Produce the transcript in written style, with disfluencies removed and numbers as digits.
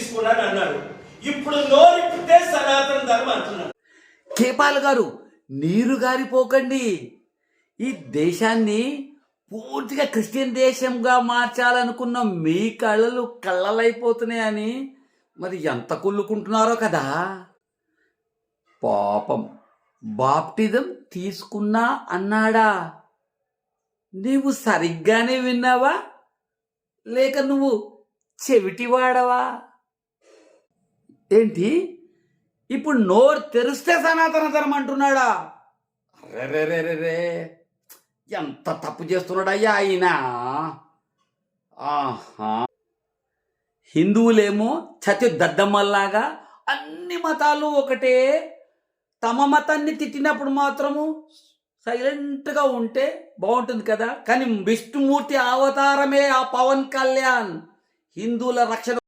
తీసుకున్నాను అన్నాడు. ఇప్పుడు నోరిప్పితే సనాతన ధర్మం అంటున్నాడు. కేపాల్ గారు, నీరు గారిపోకండి. ఈ దేశాన్ని పూర్తిగా క్రిస్టియన్ దేశంగా మార్చాలనుకున్న మీ కళ్ళలు కళ్ళలైపోతున్నాయని మరి ఎంత కుళ్ళుకుంటున్నారో కదా. పాపం, బాప్టిజం తీసుకున్నా అన్నాడా? నీవు సరిగ్గానే విన్నావా లేక నువ్వు చెవిటివాడవా? ఏంటి ఇప్పుడు నోరు తెరిస్తే సనాతన ధర్మం అంటున్నాడా? రే, ఎంత తప్పు చేస్తున్నాడయ్యా ఆయన. ఆహా, హిందువులేమో చతి దద్దమ్మల్లాగా అన్ని మతాలు ఒకటే, తమ మతాన్ని తిట్టినప్పుడు మాత్రము సైలెంట్గా ఉంటే బాగుంటుంది కదా. కానీ విష్ణుమూర్తి అవతారమే ఆ పవన్ కళ్యాణ్ హిందువుల రక్షణ